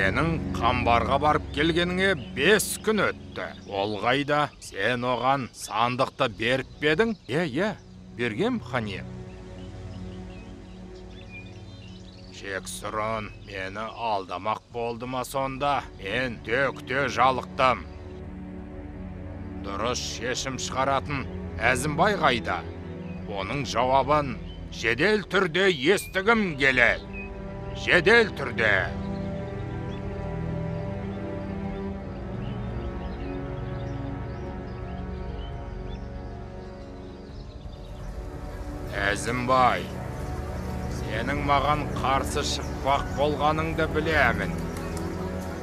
Сенің қамбарға барып келгеніңе 5 күн өтті. Ол қайда? Сен оған сандықты беріп бедің? Бергем, ханем. Жексұрын, мені алдамақ болды ма сонда? Мен дөкте жалықтым. Дұрыс шешім шығаратын Әзімбай қайда? Оның жауабын жедел түрде естігім келеді. Жедел түрде. Әзімбай, сенің маған қарсы шықпақ болғаныңды білемін.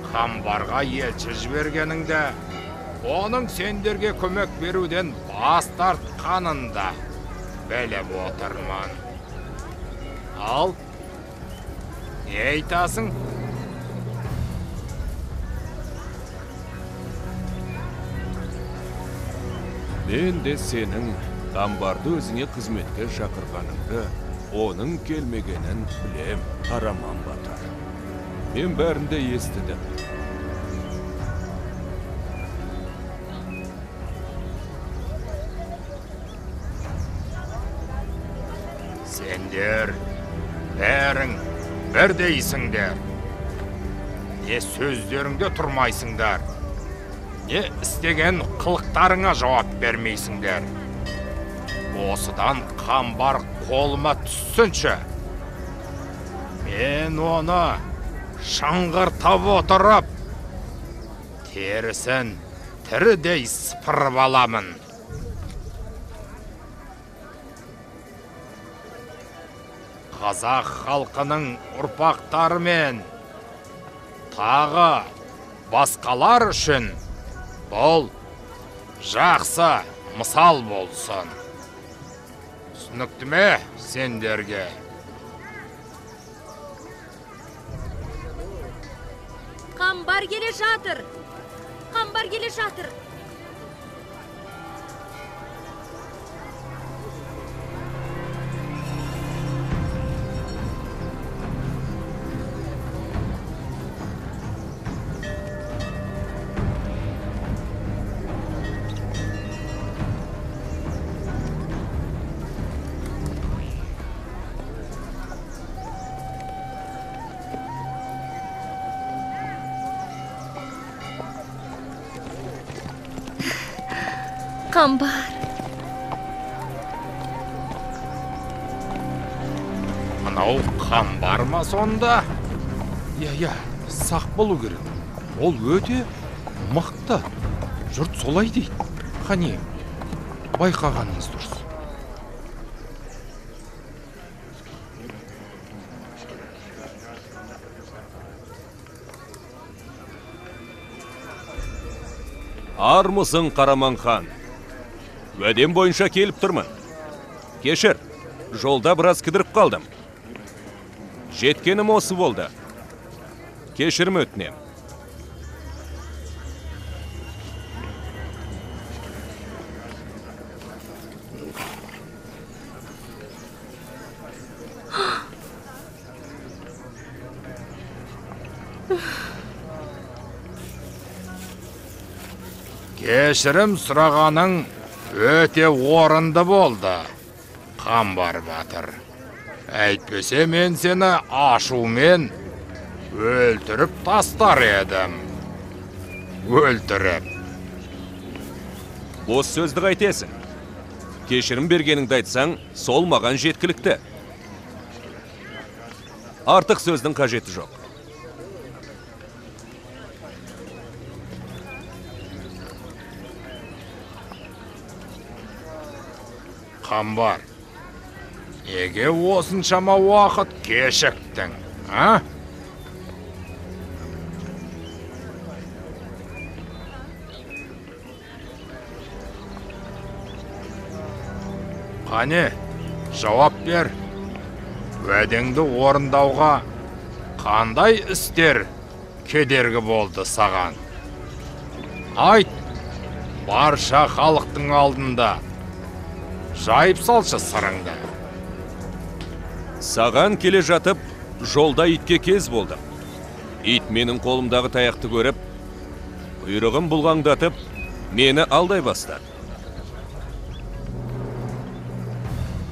Қамбарға елші жібергеніңді, оның сендерге көмек беруден бас тартқанын да біліп отырмын. Ал, не айтасың? Мен де сенің Қамбарды өзіңе қызметке шақырғаныңды, оның келмегенін білем, Қараман батыр. Мен бәрінде естідім. Сендер бәрің бірдейсіңдер. Не сөздеріңде тұрмайсыңдар, не істеген қылықтарыңа жауап бермейсіңдер. Осыдан Қамбар қолыма түссінші. Мен оны шыңғыртып отырып, терісін тірідей сыпырып аламын. Қазақ халқының ұрпақтары мен тағы басқалар үшін бұл жақсы мысал болсын. Түсінікті ме сендерге? Қамбар келе жатыр. Қамбар келе жатыр. Қамбар. Мынау Қамбар ма сонда? Сақ болу керек. Ол өте мықты. Жұрт солай дейді. Қане, байқағаныңыз дұрыс. Армысың, Қараман хан? Уәдем бойынша келіп тұрмын. Кешір, жолда біраз кідіріп қалдым. Жеткенім осы болды. Кешірім өтінем. Кешірім сұрағаның өте орынды болды, Қамбар батыр. Әйтпесе мен сені ашумен өлтіріп тастар едім. Өлтіріп. Бос сөзді қайтесің. Кешірім бергеніңді айтсаң, сол маған жеткілікті. Артық сөздің қажеті жоқ. Қамбар, неге осыншама уақыт кешіктің, а? Қане, жауап бер. Уәдеңді орындауға қандай істер кедергі болды саған? Айт, барша халықтың алдында жайып салшы сырыңды. Саған келе жатып, жолда итке кез болдым. ит менің қолымдағы таяқты көріп, құйрығын бұлғаңдатып, мені алдай бастады.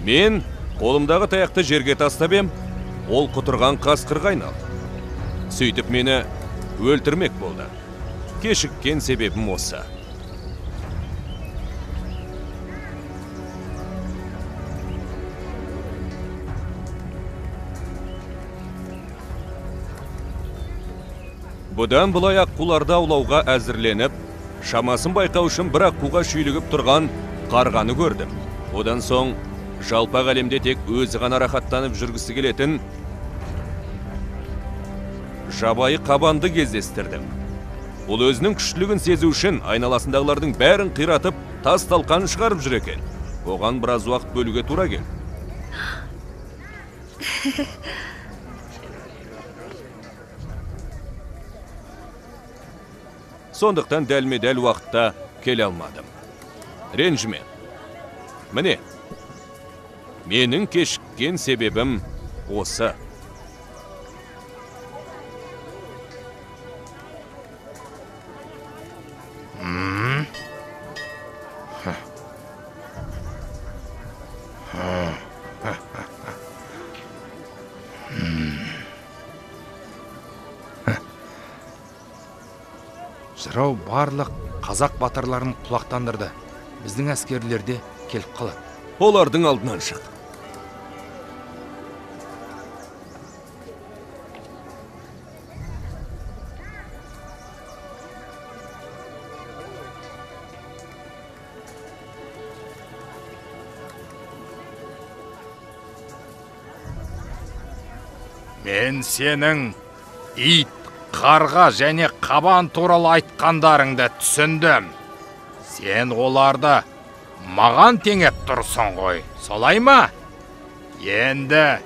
Мен қолымдағы таяқты жерге тастап ем, ол құтырған қасқырға айналды. Сөйтіп мені өлтірмек болды. Кешіккен себебім осы. Бұдан бұлай аққуларды аулауға әзірленіп, шамасын байқау үшін бір аққуға шүйлігіп тұрған қарғаны көрдім. Одан соң жалпақ әлемде тек өзі ғана рахаттанып жүргісі келетін жабайы қабанды кездестірдім. Ол өзінің күштілігін сезу үшін айналасындағылардың бәрін қиратып, тас талқан шығарып жүр екен. Оған біраз уақыт бөлуге тура келді. Сондықтан дәлме-дәл уақытта келе алмадым. Ренжіме. Міне, менің кешіккен себебім осы. Жырау барлық қазақ батырларын құлақтандырды. Біздің әскерлерде келіп қалады. Олардың алдынан шық. Мен сенің ит, қарға және қабан туралы айтқандарыңды түсіндім. Сен оларды маған теңеп тұрсың ғой, солай ма? Енді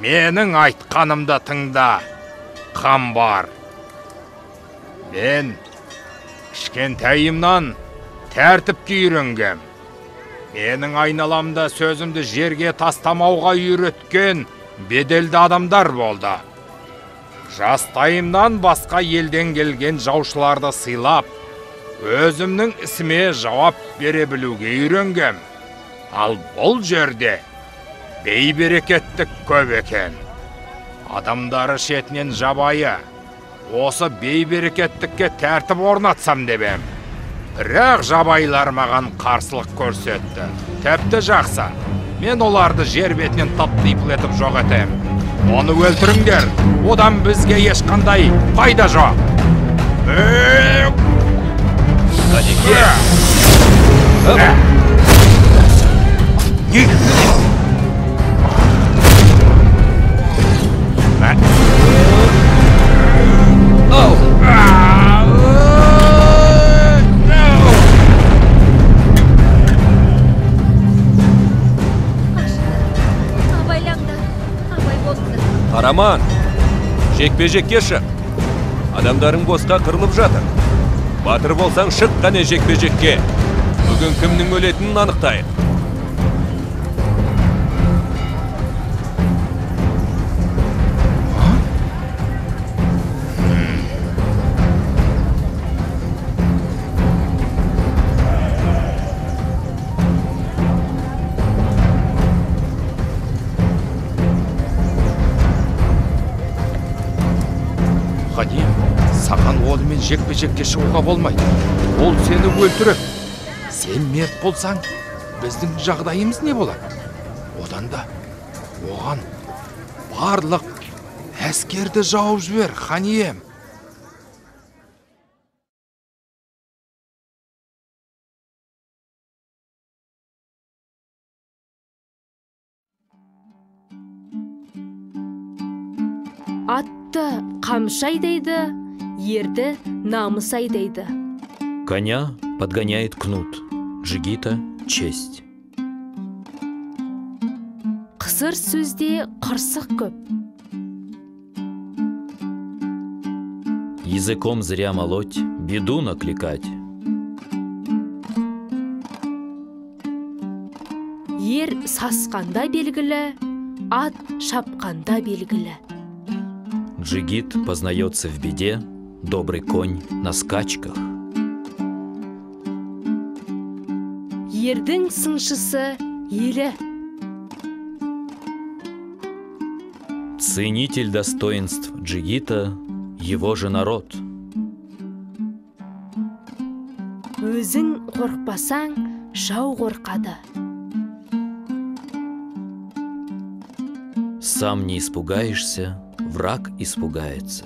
менің айтқанымды тыңда, Қамбар. Мен кішкентайымнан тәртіпке үйренгем. Менің айналамда сөзімді жерге тастамауға үйреткен беделді адамдар болды. Жастайымнан басқа елден келген жаушыларды сыйлап, өзімнің ісіме жауап бере білуге үйренгем. Ал бұл жерде бейберекеттік көп екен. Адамдары шетінен жабайы. Осы бейберекеттікке тәртіп орнатсам дебем. Бірақ жабайлар маған қарсылық көрсетті. Тәпті жақсы. Мен оларды жер бетінен тап-типыл етіп жоқ етем. Оны өлтіріңдер. Одан бізге ешқандай пайда жоқ. Қараман, жекпе-жекке шық. Адамдарың босқа қырылып жатыр. Батыр болсаң шық қане жекпе-жекке. Бүгін кімнің өлетінін анықтайық. Қадием, саған онымен жекпе-жекке шығуға болмайды. Ол сені өлтіріп. Сен мерт болсаң, біздің жағдайымыз не болады? Одан да оған барлық әскерді жауып жібер, хан ием. Атты қамшы айдайды, ерді намыс айдайды. Коня подгоняет кнут, джигита — честь. Қысыр сөзде қырсық көп. Языком зря молоть, беду накликать. Ер сасқанда белгілі, ат шапқанда белгілі. Джигит познается в беде, добрый конь на скачках. Ердің сыншысы елі. Ценитель достоинств Джигита – его же народ. Өзің қорқпасаң, жау қорқады. Сам не испугаешься, враг испугается.